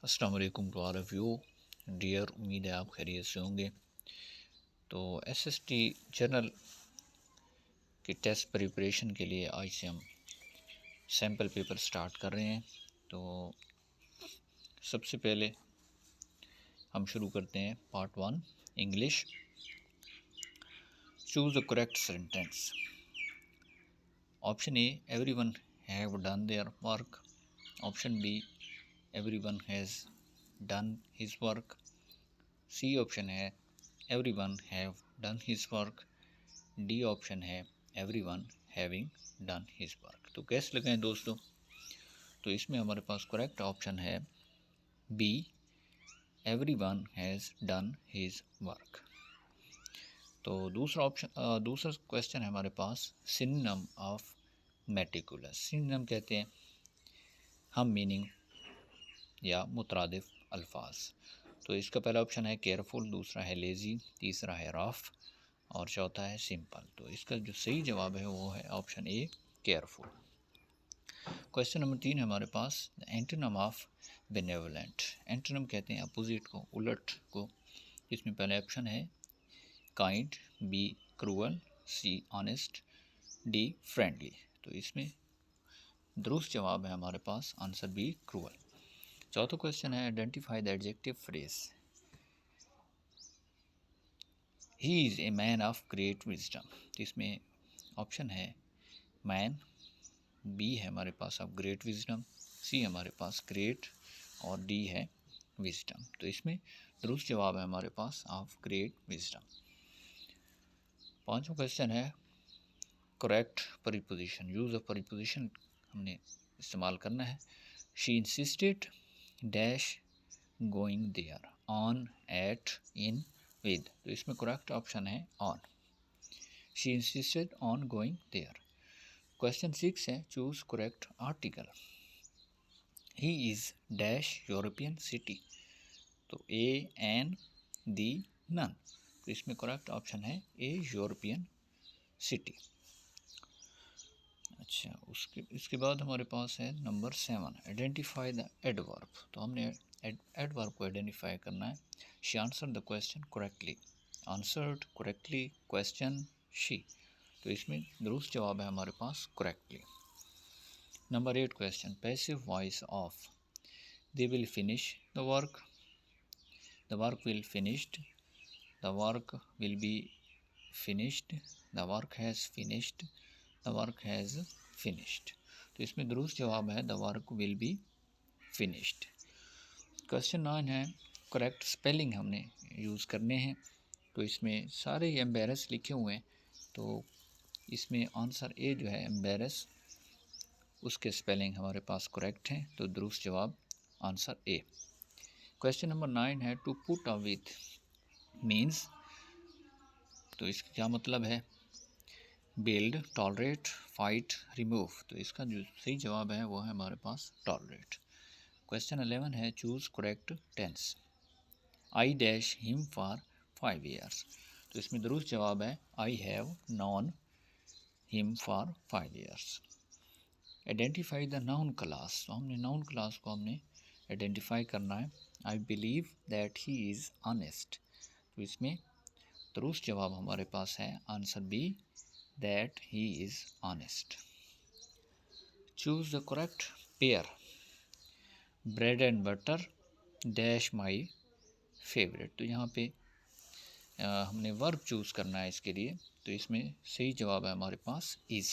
अस्सलाम वालेकुम to all of you dear. उम्मीद है आप खैरियत से होंगे। तो एसएसटी जनरल की टेस्ट प्रिपरेशन के लिए आज से हम सैम्पल पेपर स्टार्ट कर रहे हैं। तो सबसे पहले हम शुरू करते हैं part 1 English. Choose the correct sentence. Option A everyone have done their work. Option B everyone has done his work. C option है everyone have done his work. D option है everyone having done his work. तो कैसे लगाएं दोस्तों? तो इसमें हमारे पास करेक्ट ऑप्शन है B everyone has done his work. तो दूसरा क्वेश्चन है हमारे पास सिनोनिम ऑफ मेटिकुलस। सिनोनिम कहते हैं हम मीनिंग या मुतरादिफ अल्फाज। तो इसका पहला ऑप्शन है केयरफुल, दूसरा है लेज़ी, तीसरा है रफ और चौथा है सिंपल। तो इसका जो सही जवाब है वो है option A careful. Question number 3 है हमारे पास एंटोनिम ऑफ बेनेवोलेंट। एंटोनिम कहते हैं अपोजिट को, उलट को। इसमें पहले ऑप्शन है काइंड, बी क्रूअल, सी ऑनेस्ट, डी फ्रेंडली। तो इसमें दुरुस्त जवाब है हमारे पास आंसर बी क्रूअल। चौथा क्वेश्चन है identify the adjective phrase. He is a man of great wisdom. तो इसमें ऑप्शन है मैन, बी है हमारे पास ऑफ ग्रेट विजडम, सी हमारे पास ग्रेट और डी है विजडम। तो इसमें दुरुस्त जवाब है हमारे पास ऑफ ग्रेट विजडम। पांचवा क्वेश्चन है correct preposition. Use of preposition हमने इस्तेमाल करना है। She insisted dash going there, on, at, in, with. तो इसमें करेक्ट ऑप्शन है on. She insisted on going there. Question 6 है choose correct article. He is dash European city. तो a, N, the, none. तो इसमें करेक्ट ऑप्शन है ए European city. अच्छा, इसके बाद हमारे पास है नंबर 7 आइडेंटिफाई द एडवर्ब। तो हमने एडवर्ब को आइडेंटिफाई करना है। She answer the question correctly, answered correctly question she. तो इसमें दुरुस्त जवाब है हमारे पास correctly. Number 8 question passive voice of. They will finish the work, the work will finished, the work will be finished, the work has finished, the work has finished. तो इसमें दुरुस्त जवाब है the work will be finished. Question 9 है correct spelling हमने use करने हैं। तो इसमें सारे एम्बेरस लिखे हुए हैं। तो इसमें आंसर ए जो है एम्बेरस, उसके स्पेलिंग हमारे पास करेक्ट हैं। तो दुरुस्त जवाब आंसर ए। क्वेश्चन नंबर 9 है to put up with means. तो इसका क्या मतलब है? Build, tolerate, fight, remove. तो इसका जो सही जवाब है वो है हमारे पास टॉलरेट। क्वेश्चन 11 है choose correct tense. I dash him for 5 years। तो इसमें दुरुस्त जवाब है I have known him for 5 years। Identify the noun clause. तो हमने नाउन क्लास को हमने आइडेंटिफाई करना है। I believe that he is honest. तो इसमें दुरुस्त जवाब हमारे पास है answer B that he is honest. Choose the correct pair. Bread and butter dash my favourite. तो यहाँ पे हमने वर्ब चूज़ करना है इसके लिए। तो इसमें सही जवाब है हमारे पास is.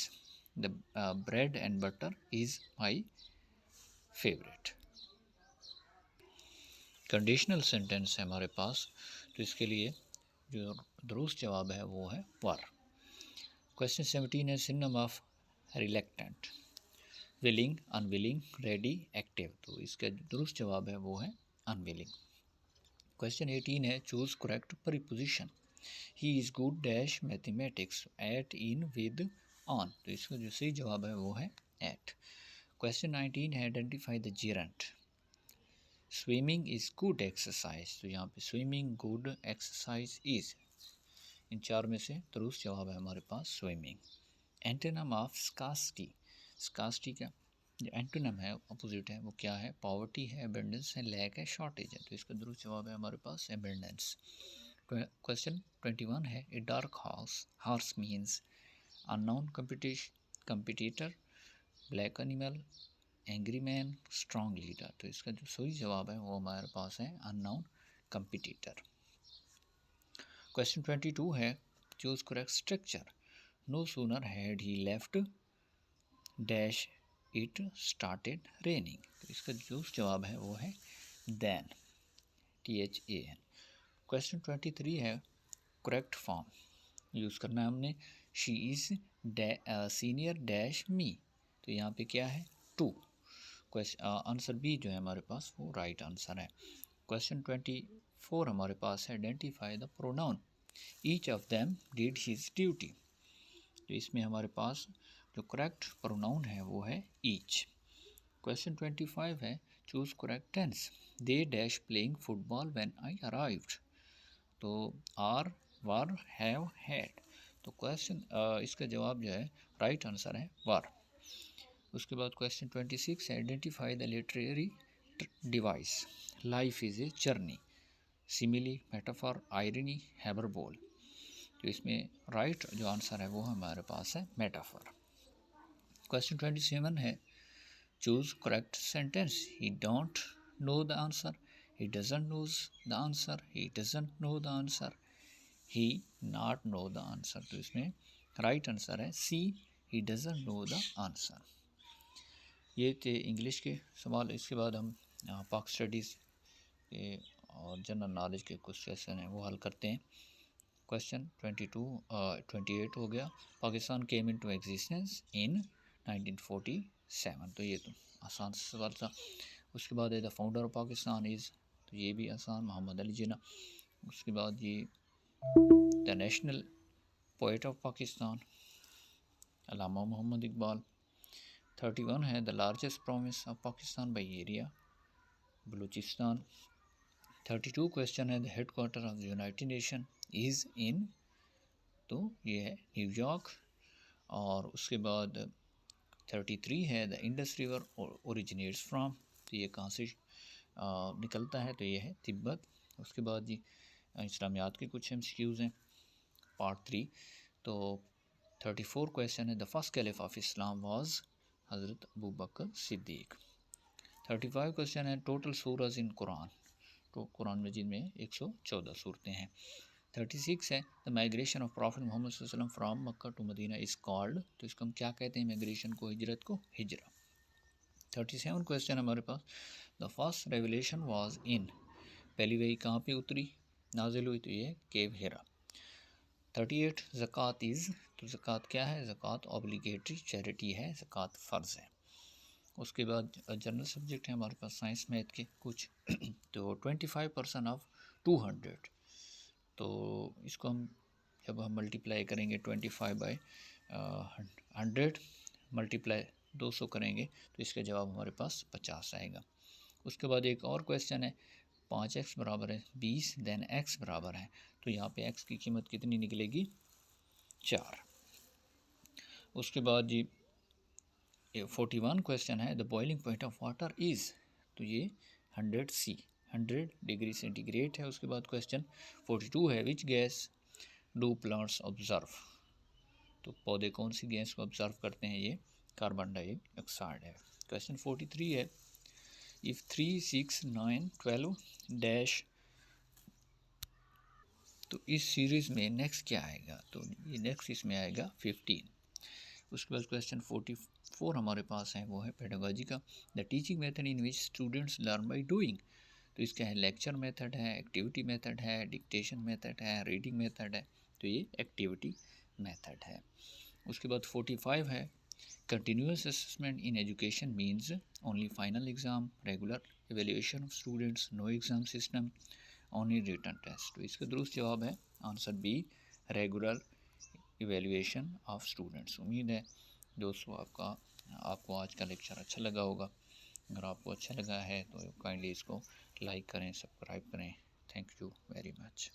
The bread and butter is my favourite. Conditional sentence है हमारे पास। तो इसके लिए जो दुरुस्त जवाब है वो है वर। क्वेश्चन 17 है synonym of reluctant. Willing, unwilling, ready, active. तो इसका दुरुस्त जवाब है वो है अनविलिंग। क्वेश्चन 18 है choose correct preposition. He is good dash mathematics, at, in, with, on. तो इसका जो सही जवाब है वो है एट। क्वेश्चन 19 है identify the gerund. Swimming is good exercise. तो यहाँ पे स्विमिंग, गुड, एक्सरसाइज, इज़, इन चार में से दुरुस्त जवाब है हमारे पास swimming. Antonym of scarcity. Scarcity क्या जो एंटोनिम है, अपोजिट है, वो क्या है? पॉवर्टी है, एबंडेंस है, लैक है, शॉर्टेज है। तो इसका दुरुस्त जवाब है हमारे पास एबंडेंस। क्वेश्चन 21 है, a dark horse means unknown competitor, black animal, angry man, strong leader. तो इसका जो सही जवाब है वो हमारे पास है अननोन कंपिटिटर। क्वेश्चन 22 है, choose correct structure. No sooner had he left dash it started raining. तो इसका जो जवाब है वो है देन, THAN। क्वेश्चन 23 है, करेक्ट फॉर्म यूज़ करना है हमने। शी इज़ सीनियर डैश मी। तो यहाँ पे क्या है? टू। क्वेश्चन आंसर बी जो है हमारे पास वो राइट आंसर है। क्वेश्चन 24 हमारे पास है, identify the pronoun each of them did his duty. तो इसमें हमारे पास जो करेक्ट प्रोनाउन है वो है ईच। क्वेश्चन 25 है, choose correct tense. They dash playing football when I arrived. तो आर, वर, हैव, हैड। तो क्वेश्चन इसका जवाब जो है राइट आंसर है वर। उसके बाद क्वेश्चन 26 है, identify the literary device. Life is a journey, simile, metaphor, irony, hyperbole. तो इसमें राइट जो आंसर है वो हमारे पास है मेटाफर। क्वेश्चन 27 है, choose correct sentence. He don't know the answer, he doesn't know the answer, he doesn't know the answer, he not know the answer। तो इसमें राइट आंसर है सी, he doesn't know the answer। ये थे English के सवाल। इसके बाद हम पाक स्टडीज़ के और जनरल नॉलेज के कुछ क्वेश्चन हैं वो हल करते हैं। क्वेश्चन 28 हो गया, Pakistan came into existence in 1947। तो ये तो आसान सवाल था। उसके बाद the founder of Pakistan is, तो ये भी आसान, मोहम्मद अली जिन्ना। उसके बाद ये the national poet of Pakistan, Allama Muhammad Iqbal. 31 है, the largest province of Pakistan by area, Balochistan. 32 question है, the headquarter of the United Nation is in, तो ये है न्यूयॉर्क। और उसके बाद 33 है, the Indus river originates from, तो ये कहाँ से निकलता है? तो ये है तिब्बत। उसके बाद जी इस्लामियात के कुछ MCQs हैं, पार्ट 3। तो 34 क्वेश्चन है, the first caliph of Islam was Hazrat Abu Bakr Siddique. 35 question है, टोटल सूरज इन कुरान। तो कुरान मजीद में 114 सूरतें हैं। 36 है, the migration of prophet Muhammad सल्लल्लाहु अलैहि वसल्लम from Mecca to Medina is called. तो इसको हम क्या कहते हैं? माइग्रेशन को, हिजरत को, हिजरा। 37 क्वेश्चन हमारे पास, the first revelation was in, पहली वही कहाँ पे उतरी, नाजिल हुई? तो ये केव हिरा। 38 ज़कात इज़, तो ज़कात क्या है? ज़कात ऑब्लिगेटरी चैरिटी है, ज़कात फ़र्ज़ है। उसके बाद जनरल सब्जेक्ट है हमारे पास साइंस मैथ के कुछ तो 25% ऑफ 200। तो इसको हम जब हम मल्टीप्लाई करेंगे 25 बाई 100 मल्टीप्लाई 200 करेंगे तो इसका जवाब हमारे पास 50 आएगा। उसके बाद एक और क्वेश्चन है, 5x बराबर है 20 देन x बराबर है, तो यहाँ पे x की कीमत कितनी निकलेगी? 4। उसके बाद जी 41 क्वेश्चन है, the boiling point of water is, तो ये 100 डिग्री सेंटीग्रेड है। उसके बाद क्वेश्चन 42 है, which gas do plants observe, तो पौधे कौन सी गैस को ऑब्जर्व करते हैं? ये कार्बन डाइऑक्साइड है। क्वेश्चन 43 है, इफ़ 3, 6, 9, 12 डैश, तो इस सीरीज़ में नेक्स्ट क्या आएगा? तो ये नेक्स्ट इसमें आएगा 15। उसके बाद क्वेश्चन 44 हमारे पास है, वो है पेडागोजी का, the teaching method in which students learn by doing. तो इसका है लेक्चर मेथड है, एक्टिविटी मेथड है, डिक्टेशन मेथड है, रीडिंग मेथड है। तो ये एक्टिविटी मेथड है। उसके बाद 45 है, continuous assessment in education means only final exam, regular evaluation of students, no exam system, only written test. तो इसका दुरुस्त जवाब है answer B, regular evaluation of students. उम्मीद है दोस्तों आपको आज का लेक्चर अच्छा लगा होगा। अगर आपको अच्छा लगा है तो काइंडली इसको लाइक करें, सब्सक्राइब करें। Thank you very much.